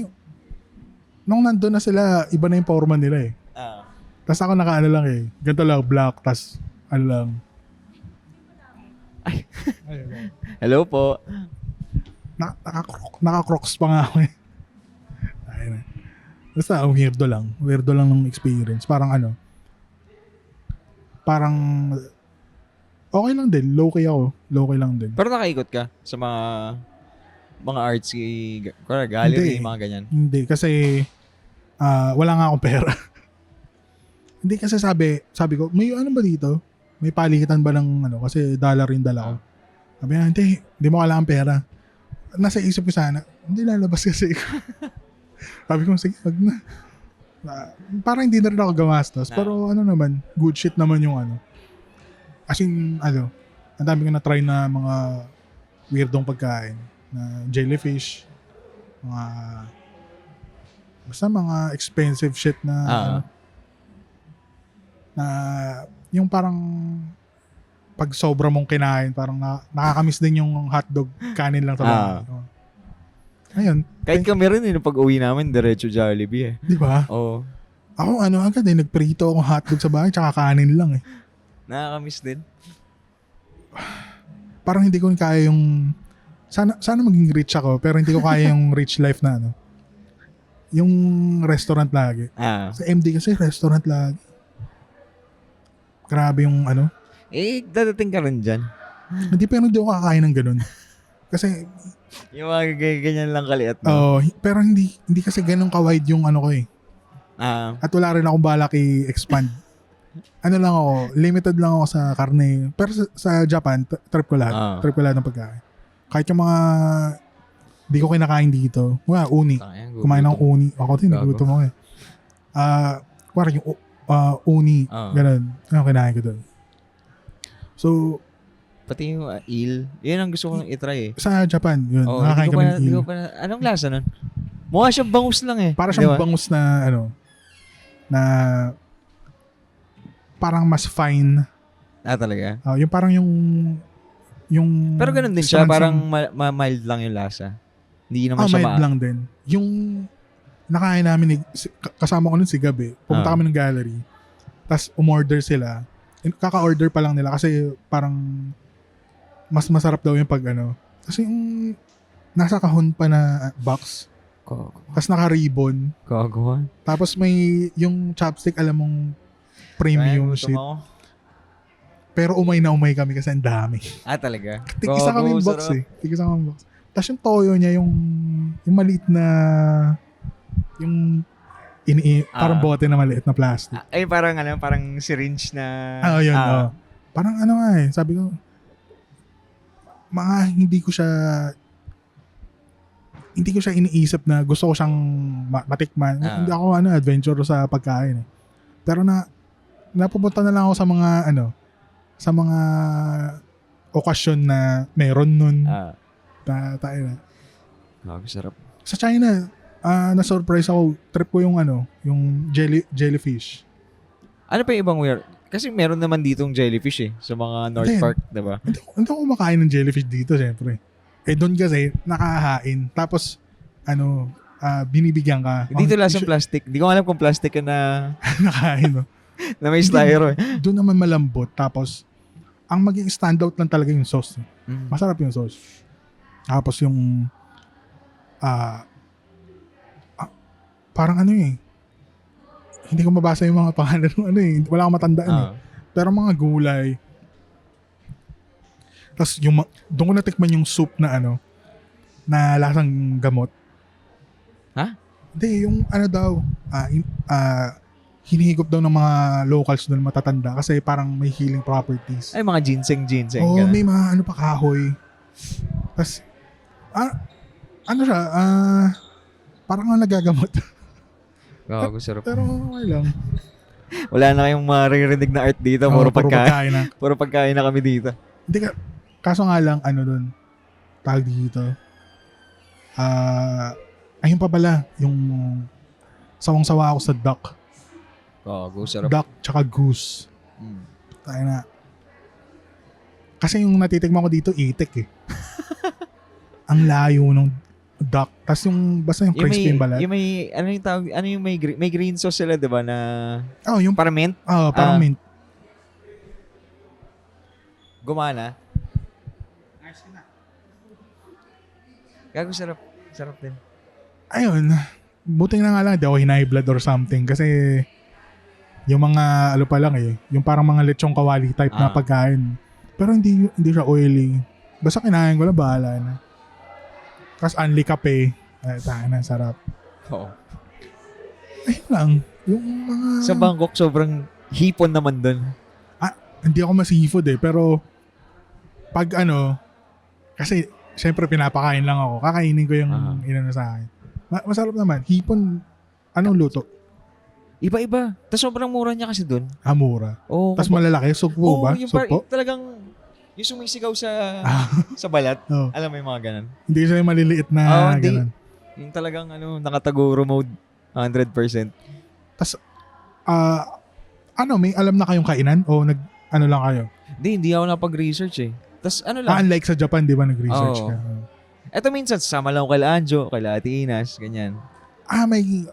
nung nandun na sila, iba na yung foreman nila eh. Tapos ako lang eh. Ganito lang, black, tas lang. Hello po. Naka-crocs pa nga ako eh. Ayun. Basta weirdo lang. Weirdo lang ng experience. Parang parang okay lang din. Low-key ako. Low-key lang din. Pero nakaikot ka sa mga artsy, gallery, Hindi. mga ganyan. Hindi. Kasi wala nga akong pera. Hindi kasi sabi ko, may ano ba dito? May palikitan ba ng kasi dollar yung dala ko. Sabi niya, hindi mo kailangan pera. Nasa isip ko sana, hindi lalabas kasi. Sabi ko, sige, wag na. Parang hindi na rin ako gamastos. Pero naman, good shit naman yung As in, ang dami ko na-try na mga weirdong pagkain. Na jellyfish, basta mga expensive shit na na yung parang pag sobra mong kinain, parang nakakamiss din yung hotdog, kanin lang talaga. Ayun. Kahit kami rin nung pag-uwi namin, diretso Jollibee eh. Di ba? Oo. Ako agad nagprito akong hotdog sa bahay, tsaka kanin lang eh. Nakakamiss din. Parang hindi ko kaya yung sana maging rich ako, pero hindi ko kaya yung rich life na yung restaurant lagi. Sa MD kasi restaurant lagi. Grabe yung Dadating ka rin dyan. Hindi, pero hindi ako kakain ng ganun. Kasi Yung mga ganyan lang kaliat mo. pero hindi kasi ganun ka-wide yung ko eh. At wala rin akong balak i-expand. Lang ako, limited lang ako sa karne. Pero sa Japan, trip ko lahat. Trip ko lahat ng pagkain. Kahit yung mga di ko kinakain dito. Uni. Kumain ng uni. Ako din, nagutom ako eh. Parang yung uni. Ganun. Yung kinain ko doon. So, pati yung eel. Yun ang gusto kong itry eh. Sa Japan, yun. Nakakain kami ng eel. Anong lasa nun? Mukha siyang bangus lang eh. Para siyang bangus na na parang mas fine. Talaga? Yung parang yung pero ganun din siya, parang mild lang yung lasa. Hindi naman siya mild lang din. Yung nakain namin, kasama ko nun si Gabi, pumunta kami ng gallery, tapos umorder sila. Kaka-order pa lang nila kasi parang mas masarap daw yung pag kasi yung nasa kahon pa na box, tapos naka-ribbon, tapos may yung chopstick, alam mong premium shit. Pero umay kami kasi ang dami. Talaga? Tig-isa kami yung box eh. Tig-isa kami box. Tapos yung toyo niya, yung maliit na, yung parang bote na maliit na plastic. Parang parang syringe na... Yun. Parang sabi ko, hindi ko siya iniisip na gusto ko siyang matikman. Hindi ako adventure sa pagkain eh. Pero napupunta na lang ako sa mga okasyon na meron nun. Tayo na. Sarap. Sa China, na-surprise ako. Trip ko yung jellyfish. Ano pa yung ibang weird? Kasi meron naman ditong jellyfish eh. Sa mga North Park, diba? Hindi ako kumakain ng jellyfish dito, syempre. Doon kasi, nakahain. Tapos, binibigyan ka. Dito lasang plastic. Hindi ko alam kung plastic ka na... nakahain, na may styro eh. Doon naman malambot. Tapos, ang maging standout lang talaga yung sauce. Masarap yung sauce. Tapos yung parang hindi ko mabasa yung mga pangalan ng wala akong matandaan eh. Pero mga gulay. Tapos doon ko natikman yung soup na na lasang gamot. Ha? Hindi, yung daw, hinihigop daw ng mga locals doon matatanda kasi parang may healing properties. Ay, mga ginseng. Oo, may mga ano pa kahoy. Tapos, ano siya, parang nga nagagamot. Gago, sarap. Pero okay lang. Wala na kayong maririnig na art dito. Oo, Puro pagkain. na. Puro pagkain na kami dito. Hindi ka, kaso nga lang, ano doon, tawag dito, ayun pa pala, yung sawang-sawa ako sa duck. Gago, sarap. Duck tsaka goose. Mm. Tayo na. Kasi yung natitigman ko dito, itik eh. Ang layo ng duck. Tapos yung, basta yung crispy yung balat. Yung may, ano yung tawag, ano yung may green sauce sila, di ba, na Oh, yung, para mint? parang mint. Gumana? Gago, sarap. Sarap din. Ayun, buting na nga lang, di ako high blood or something. Kasi, yung mga, ano pa lang eh, yung parang mga lechong kawali type na pagkain. Pero hindi siya oily. Basta kinain ko lang, bahala na. Tapos unli kape. Ay, tayo na, sarap. Oo. Ayun lang. Yung mga... Sa Bangkok, sobrang hipon naman dun. Hindi ako ma-seafood eh. Pero, pag ano, kasi, syempre pinapakain lang ako. Kakainin ko yung inano sa akin. Masarap naman. Hipon, anong luto? Iba-iba. Tapos sobrang mura niya kasi dun. Mura. Oo. Tapos malalaki. Sugpo ba? Yung Sugpo? talagang, yung sumisigaw sa balat. Oh. Alam mo yung mga ganun. Hindi siya yung maliliit na hindi. ganun. Yung talagang nakataguro mode 100%. Tapos, may alam na kayong kainan? O ano lang kayo? Hindi ako napag-research eh. Tapos ano lang. Unlike sa Japan, di ba nag-research ka? Eto minsan, sasama lang ako kay Anjo, kay Ate Inas, ganyan. May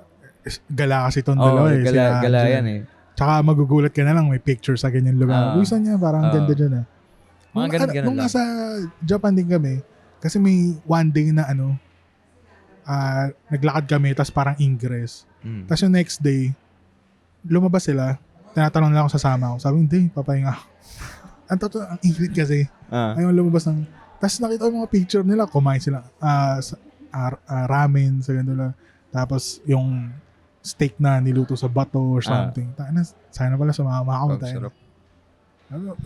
gala kasi itong dalawa eh. Gala yan eh. Tsaka magugulat ka na lang, may picture sa ganyan lugar. Uy, saan niya? Parang ganda dyan ah. Mga ganun-ganun nung lang. nasa Japan din kami, kasi may one day na naglakad kami, tapos parang ingress. Tapos yung next day, lumabas sila, tinatanong nila kung sasama ako. Sabi, hindi, papahinga ako. Ang inggit kasi. Ayaw lumabas ng... Tapos nakita ko yung mga picture nila, kumain sila. Ramen, sa gano'n lang. Tapos yung steak na niluto sa bato or something. Sana pala sumama ako. Sarap.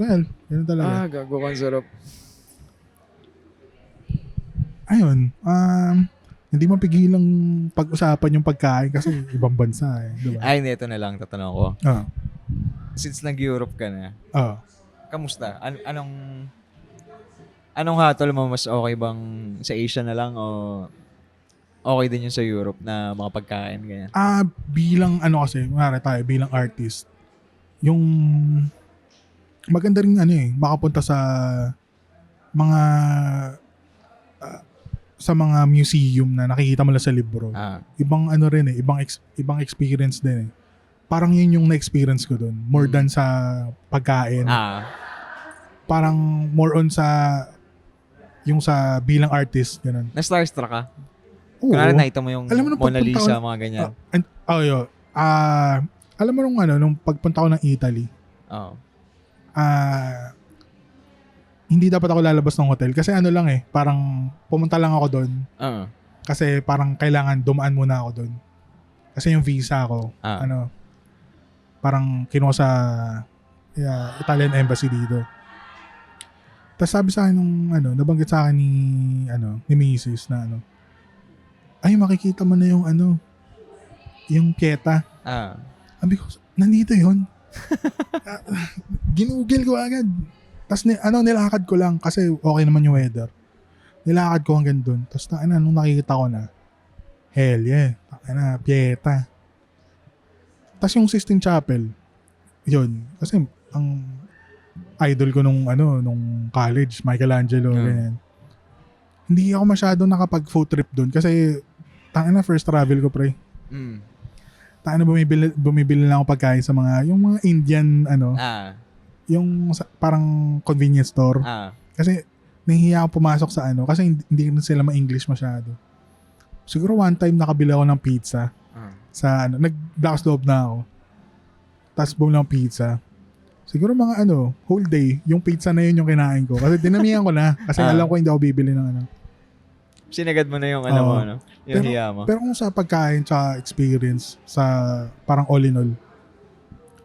Well, yun talaga. Gago kang sarap. Ayun, hindi mapigilang pag-usapan yung pagkain kasi ibang bansa eh. Diba? Ay, hindi. Ito na lang. Tatanong ko. Since nag-Europe ka na, kamusta? Anong hatol mo? Mas okay bang sa Asia na lang o okay din yung sa Europe na mga pagkain? Ganyan? Bilang kasi, tayo, bilang artist, yung maganda rin makapunta sa mga museum na nakikita mo lang sa libro. Ibang rin ibang experience din eh. Parang yun yung na-experience ko dun. More than sa pagkain. Parang more on yung sa bilang artist, ganun. Na-starstruck ka? Oo. Kunwari nakita mo yung alam mo Mona Lisa, mga ganyan. Alam mo nung pagpunta ko ng Italy, hindi dapat ako lalabas ng hotel kasi parang pumunta lang ako doon. Kasi parang kailangan dumaan muna ako doon. Kasi yung visa ko, parang kinuha sa Italian embassy dito. Tapos sabi sa akin nabanggit sa akin ni Mrs. na ay makikita mo na yung Pieta. Sabi ko, nandito yun. Ginugil ko agad. Tapos nilakad ko lang kasi okay naman yung weather. Nilakad ko hanggang dun. Tapos nung nakikita ko na, hell yeah, Pieta. Tapos yung Sistine Chapel, yun. Kasi ang idol ko nung college, Michelangelo, ganyan. Hindi ako masyado nakapag-food trip dun kasi first travel ko, pre. Bumibili lang ako pagkain sa yung mga Indian, yung parang convenience store. Kasi nahihiya ako pumasok sa kasi hindi sila ma-English masyado. Siguro one time nakabili ako ng pizza. Sa nag-black loob na ako. Tapos bumili ng pizza. Siguro mga whole day, yung pizza na yun yung kinain ko. Kasi dinamihan ko na. Kasi alam ko hindi ako bibili ng Sinagad mo na yung yung hiya mo. Pero kung sa pagkain, sa experience, sa parang all in all,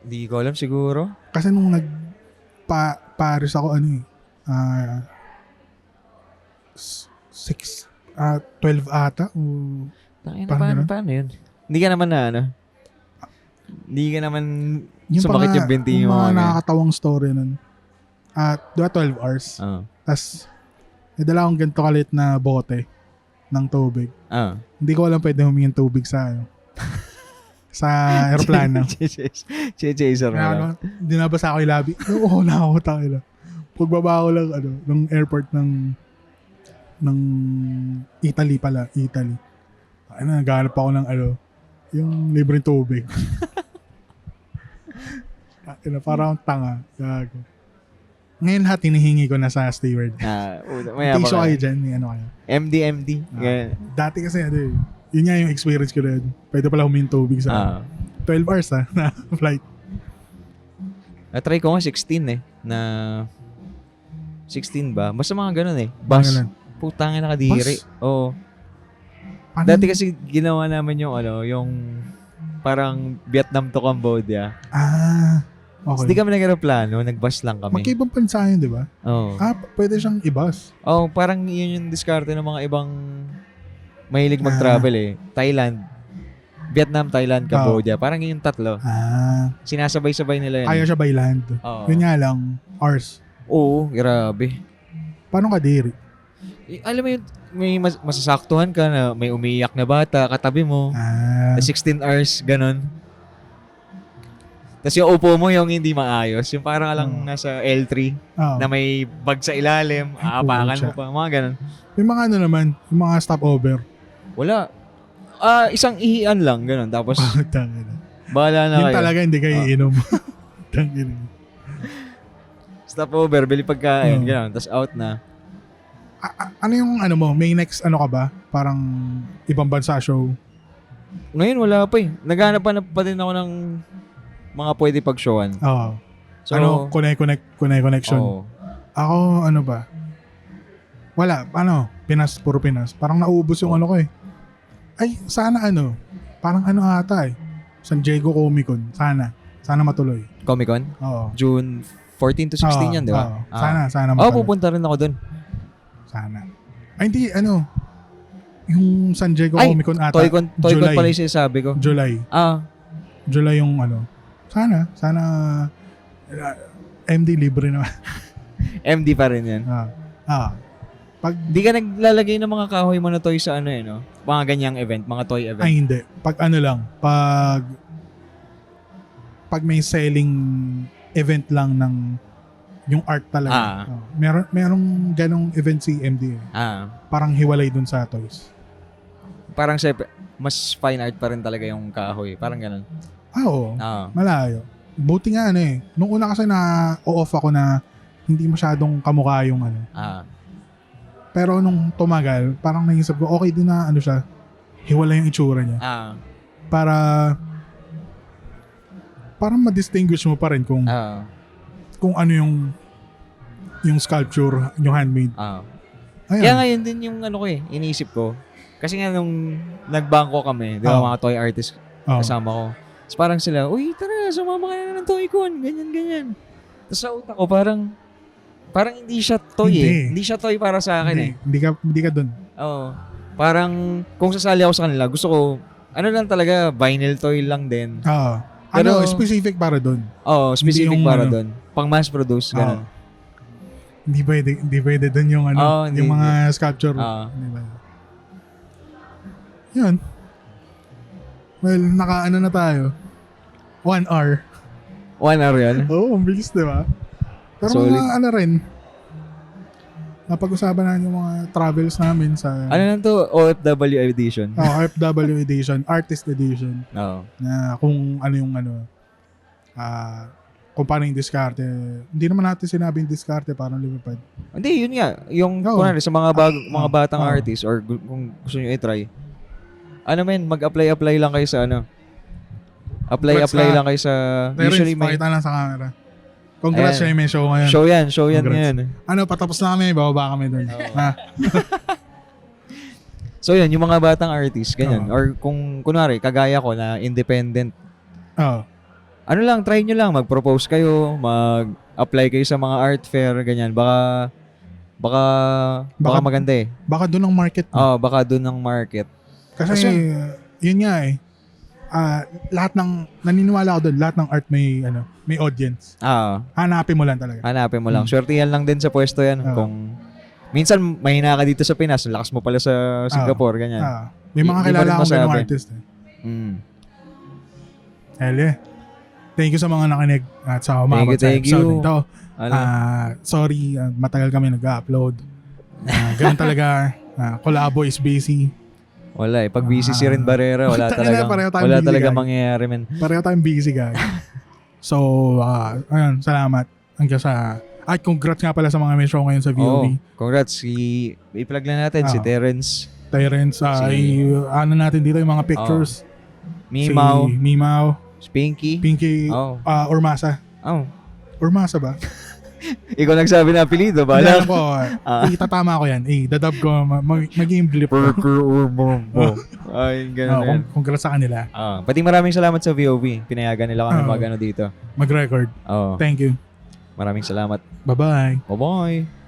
Hindi ko alam siguro. Kasi nung Paris ako, 12 ata. Tangina, Parang ganun. paano yun? Hindi ka naman na ano? Hindi ka naman Yung sumakit yung binti yung mo. mga nakakatawang story nun. Diba 12 hours? Oo. Tapos, may dala akong ganito kalit na bote ng tubig. Hindi ko alam pwede humingin tubig sa sa aeroplano. Chaser mo lang. Dinabasa ko yung labi. Oo, nakakota ko lang. Pagbaba ko lang, ng airport ng Italy pala. Italy. Naghanap ako ng yung libreng tubig. Parang tanga. Gago. Ngayon lahat hinihingi ko na sa steward. Tisyo kayo dyan. Kayo. MD. Dati kasi, yun nga yung experience ko rin. Pwede pala humingin tubig sa 12 hours na flight. Na-try ko nga 16 na 16 ba? Basta mga ganun Bus. Putangin nakadiri. Oo. Dati kasi ginawa namin yung parang Vietnam to Cambodia. Okay. Hindi kami nag-aeroplano, nag-bus lang kami. Magkaibang bansa yun, di ba? Oo. Pwede siyang i-bus. Oo, parang yun yung diskarte ng mga ibang mahilig mag-travel Thailand. Vietnam, Thailand, Cambodia. Parang yun yung tatlo. Sinasabay-sabay nila yun. Kaya siya by land. Oo. Yun nga lang, hours. Oo, grabe. Paano ka diri? Alam mo yun, may masasaktuhan ka na may umiiyak na bata, katabi mo. 16 hours, ganun. Tapos yung upo mo yung hindi maayos. Yung parang lang nasa L3 na may bag sa ilalim, aapakan mo pa. Mga ganun. May mga naman, yung mga stopover. Wala. Isang ihian lang, ganun. Tapos, bahala na yun kayo. Talaga hindi kayo iinom. Tangina. Stopover, bili pagkain, ganun. Tapos out na. Ano yung mo? May next ka ba? Parang ibang bansa show? Ngayon wala pa Naghanap pa din ako ng mga pwede pag-showan. Oo. So, connection. Oo. Ako, ba? Wala. Puro Pinas. Parang naubos yung ko Ay, sana parang ata San Diego Comic Con. Sana matuloy. Comic Con? Oo. June 14 to 16 yan, di ba? Sana matuloy. Pupunta rin ako dun. Sana. Ay, hindi, yung San Diego Comic Con ata. Toy-Con pala yung sinasabi ko. July. July yung Sana MD libre naman. MD pa rin yan. Pag di ka naglalagay ng mga kahoy mo na toy sa no? Mga ganyang event, mga toy event. Ay, hindi. Pag lang, pag may selling event lang ng yung art talaga. Merong ganong event si MD. Parang hiwalay dun sa toys. Parang mas fine art pa rin talaga yung kahoy. Parang ganun. Oo. Malayo. Buti nga nung una kasi na-off ako na hindi masyadong kamukha yung Pero nung tumagal, parang naisip ko, okay din na siya, hiwalay yung itsura niya. Para ma-distinguish mo pa rin kung ano yung sculpture, yung handmade. Kaya ngayon din yung iniisip ko. Kasi nga nung nagbangko kami, di ba mga toy artist kasama ko. Tapos parang sila, uy, tara, sumama ka na ng Toy-Con, ganyan. Tapos sa utak ko, parang hindi siya toy Hindi siya toy para sa akin Hindi ka dun. Oo. Parang kung sasali ako sa kanila, gusto ko, lang talaga, vinyl toy lang din. Pero, specific para dun. Oo, specific para dun. Pang mass produce, gano'n. Hindi pwede dun yung yung mga sculpture. Hindi ba? Yun. Well, na tayo. 1 hour. 1 hour yan? Oo, ang bilis, di ba? Pero solid. Mga rin, napag-usapan na yung mga travels namin sa... Ano lang to? OFW edition? OFW edition, artist edition. Oo. Na kung ano yung kung paano yung diskarte. Hindi naman natin sinabing diskarte, parang lumipad. Hindi, yun nga. Yung, kunwari, sa mga batang artist or kung gusto nyo i-try, mag-apply lang kayo sa Apply lang kayo sa... Usually pakita lang sa camera. Congrats siya may show ngayon. Show yan ngayon. Patapos na kami, bababa kami doon. So yun, yung mga batang artist, ganyan. Or kung, kunwari, kagaya ko na independent ano lang, try nyo lang. Mag-propose kayo, mag-apply kayo sa mga art fair, ganyan. Baka maganda eh. Baka doon ang market. Baka doon ang market. Kasi, yun nga eh. Lahat ng, naniniwala ako doon, lahat ng art may audience. Hanapin mo lang talaga. Hanapin mo lang. Swertihan lang din sa pwesto yan. Kung minsan mahina ka dito sa Pinas, lakas mo pala sa Singapore, ganyan. May mga kilala akong ganong artist eh. Hele. Thank you sa mga nakinig at sa umabot sa episode nito. Sorry, matagal kami nag-upload. Ganun talaga. Collabo is busy. Wala eh. Pag busy si Ren Barrera, wala talaga mangyayari, men. Pareho tayong busy, guys. So, ayun, salamat. Hanggang sa... At congrats nga pala sa mga may show ngayon sa VOV. Congrats. I-plug lang natin si Terrence. Ano natin dito yung mga pictures. Mimaw. Si Mimaw. Pinky. Ormasa. Ormasa ba? Ikaw nagsabi na apelido ba? Alam ko. Itatama ko yan. Dadab ko. Mag-game blip ko. Ay, ganun yan. Congrats sa kanila. Pati maraming salamat sa VOV. Pinayagan nila kami dito. Mag-record. Thank you. Maraming salamat. Bye-bye. Bye-bye.